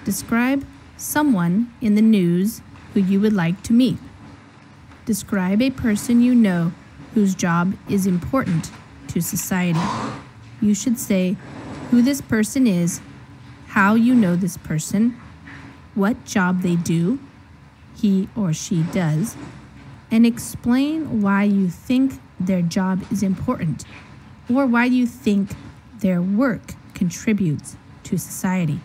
Describe someone in the news who you would like to meet. Describe a person you know whose job is important to society. You should say who this person is, how you know this person, what job they do, he or she does, and explain why you think their job is important or why you think their work contributes to society.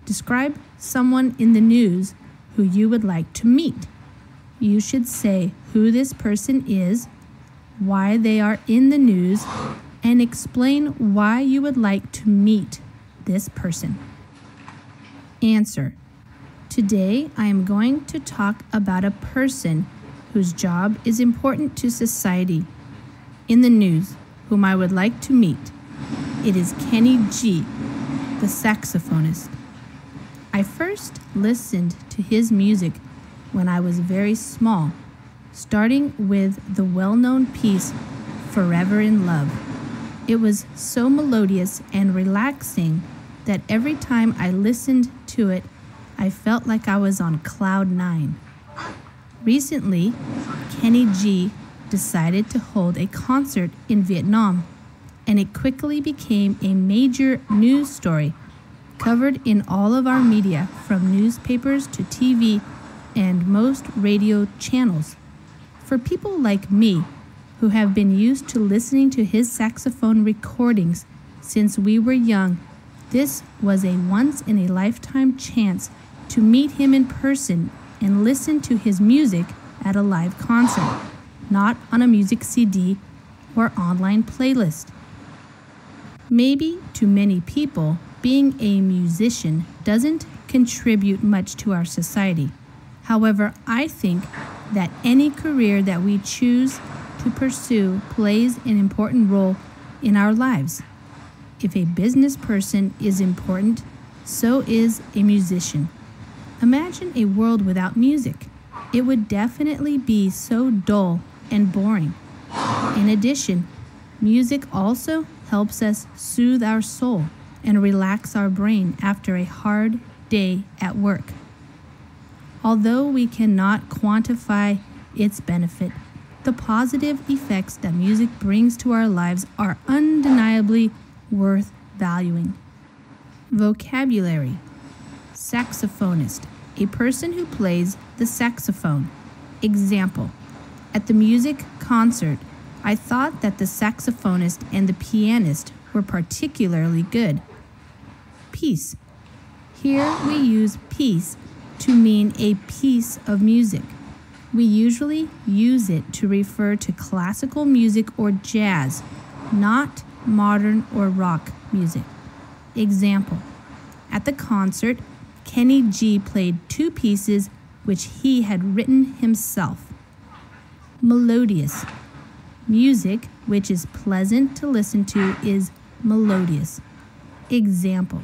Describe someone in the news who you would like to meet. You should say who this person is, why they are in the news, and explain why you would like to meet this person. Answer. Today, I am going to talk about a person whose job is important to society in the news, whom I would like to meet. It is Kenny G, the saxophonist. I first listened to his music when I was very small, starting with the well-known piece, Forever in Love. It was so melodious and relaxing that every time I listened to it, I felt like I was on cloud 9. Recently, Kenny G decided to hold a concert in Vietnam, and it quickly became a major news story, covered in all of our media, from newspapers to TV and most radio channels. For people like me, who have been used to listening to his saxophone recordings since we were young, this was a once-in-a-lifetime chance to meet him in person and listen to his music at a live concert, not on a music CD or online playlist. Maybe to many people, being a musician doesn't contribute much to our society. However, I think that any career that we choose to pursue plays an important role in our lives. If a business person is important, so is a musician. Imagine a world without music. It would definitely be so dull and boring. In addition, music also helps us soothe our soul and relax our brain after a hard day at work. Although we cannot quantify its benefit, the positive effects that music brings to our lives are undeniably worth valuing. Vocabulary. Saxophonist, a person who plays the saxophone. Example, at the music concert, I thought that the saxophonist and the pianist were particularly good. Piece. Here we use piece to mean a piece of music. We usually use it to refer to classical music or jazz, not modern or rock music. Example, at the concert, Kenny G played 2 pieces which he had written himself. Melodious. Music which is pleasant to listen to is melodious. Example,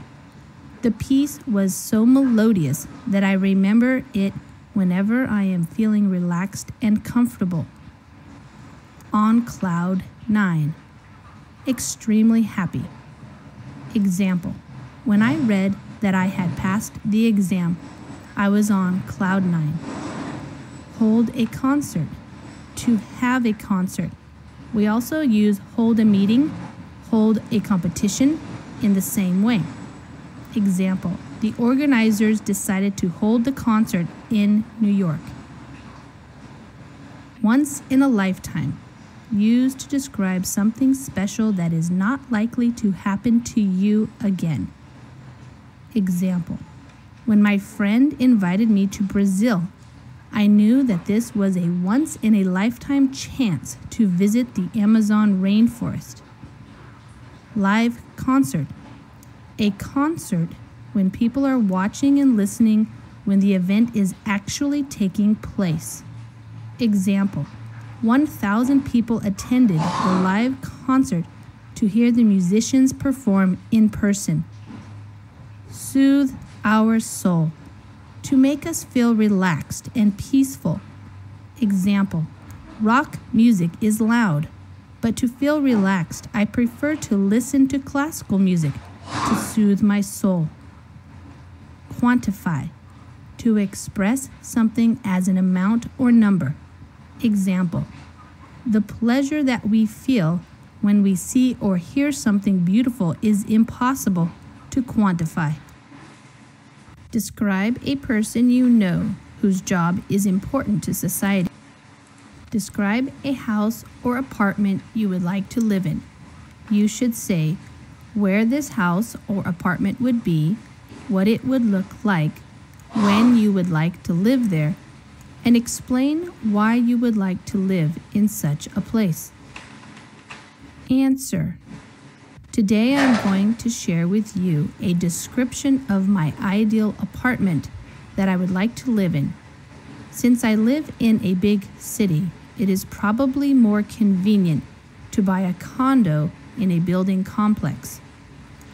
the piece was so melodious that I remember it whenever I am feeling relaxed and comfortable. On cloud 9. Extremely happy. Example, when I read that I had passed the exam, I was on cloud 9. Hold a concert. To have a concert. We also use hold a meeting, hold a competition in the same way. Example, the organizers decided to hold the concert in New York. Once in a lifetime, used to describe something special that is not likely to happen to you again. Example, when my friend invited me to Brazil, I knew that this was a once-in-a-lifetime chance to visit the Amazon rainforest. Live concert. A concert when people are watching and listening when the event is actually taking place. Example, 1,000 people attended the live concert to hear the musicians perform in person. Soothe our soul. To make us feel relaxed and peaceful. Example, rock music is loud, but to feel relaxed, I prefer to listen to classical music to soothe my soul. quantify, to express something as an amount or number. Example, the pleasure that we feel when we see or hear something beautiful is impossible to quantify. Describe a person you know whose job is important to society. Describe a house or apartment you would like to live in. You should say where this house or apartment would be, what it would look like, when you would like to live there, and explain why you would like to live in such a place. Answer. Today I'm going to share with you a description of my ideal apartment that I would like to live in. Since I live in a big city, it is probably more convenient to buy a condo in a building complex.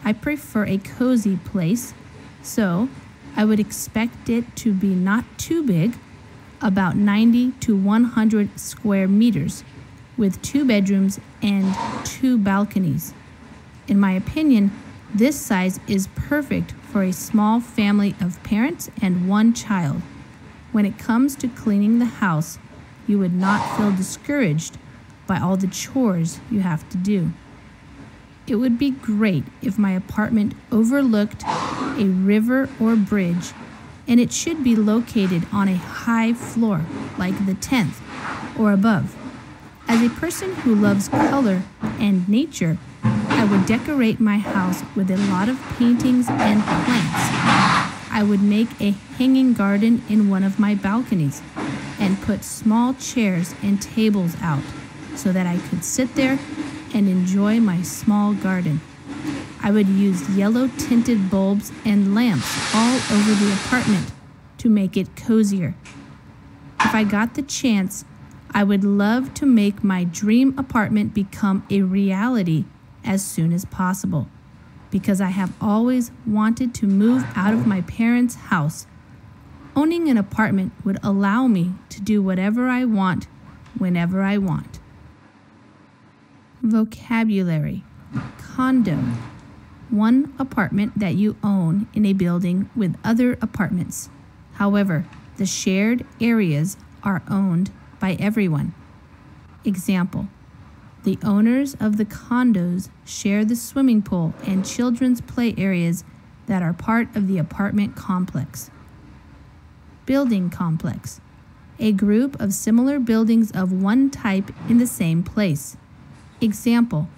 I prefer a cozy place, so I would expect it to be not too big, about 90 to 100 square meters, with 2 bedrooms and 2 balconies. In my opinion, this size is perfect for a small family of parents and 1 child. When it comes to cleaning the house, you would not feel discouraged by all the chores you have to do. It would be great if my apartment overlooked a river or bridge, and it should be located on a high floor, like the 10th or above. As a person who loves color and nature, I would decorate my house with a lot of paintings and plants. I would make a hanging garden in one of my balconies and put small chairs and tables out so that I could sit there and enjoy my small garden. I would use yellow tinted bulbs and lamps all over the apartment to make it cozier. If I got the chance, I would love to make my dream apartment become a reality as soon as possible, because I have always wanted to move out of my parents' house. Owning an apartment would allow me to do whatever I want, whenever I want. Vocabulary. Condo. One apartment that you own in a building with other apartments. However, the shared areas are owned by everyone. Example, the owners of the condos share the swimming pool and children's play areas that are part of the apartment complex. Building complex, a group of similar buildings of one type in the same place. Example,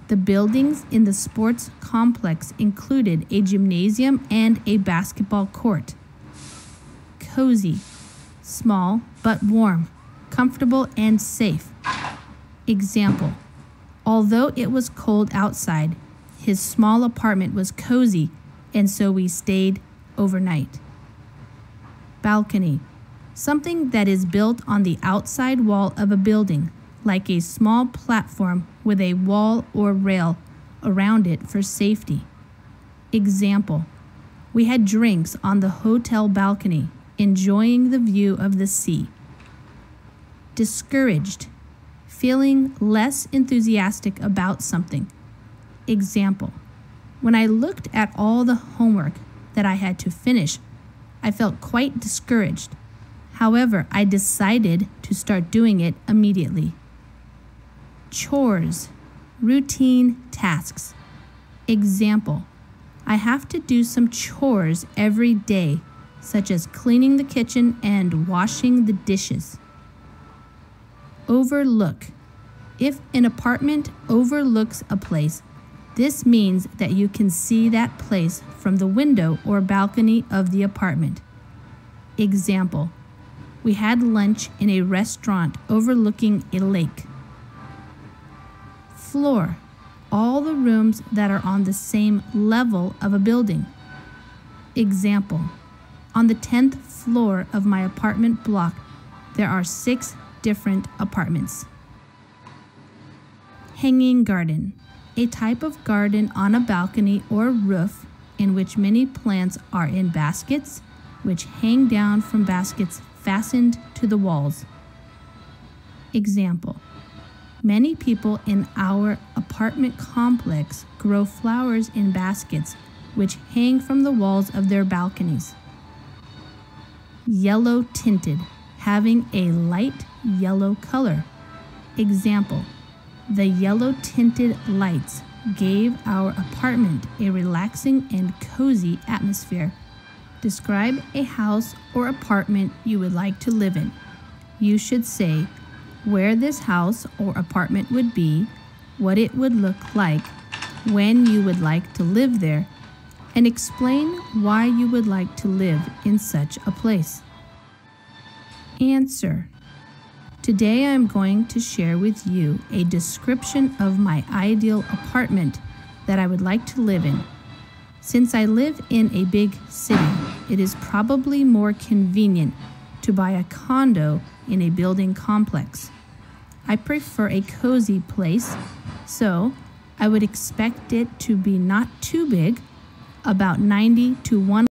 the buildings in the sports complex included a gymnasium and a basketball court. Cozy, small but warm, comfortable and safe. Example, although it was cold outside, his small apartment was cozy, and so we stayed overnight. Balcony, something that is built on the outside wall of a building, like a small platform with a wall or rail around it for safety. Example, we had drinks on the hotel balcony, enjoying the view of the sea. Discouraged, feeling less enthusiastic about something. Example, when I looked at all the homework that I had to finish, I felt quite discouraged. However, I decided to start doing it immediately. Chores, routine tasks. Example, I have to do some chores every day, such as cleaning the kitchen and washing the dishes. Overlook. If an apartment overlooks a place, this means that you can see that place from the window or balcony of the apartment. Example, we had lunch in a restaurant overlooking a lake. Floor, all the rooms that are on the same level of a building. Example, on the 10th floor of my apartment block, there are 6 different apartments. Hanging garden, a type of garden on a balcony or roof in which many plants are in baskets, which hang down from baskets fastened to the walls. Example, many people in our apartment complex grow flowers in baskets which hang from the walls of their balconies. Yellow tinted, having a light yellow color. Example, the yellow tinted lights gave our apartment a relaxing and cozy atmosphere. Describe a house or apartment you would like to live in. You should say where this house or apartment would be, what it would look like, when you would like to live there, and explain why you would like to live in such a place. Answer. Today I am going to share with you a description of my ideal apartment that I would like to live in. Since I live in a big city, it is probably more convenient to buy a condo in a building complex. I prefer a cozy place, so I would expect it to be not too big, about 90 to 1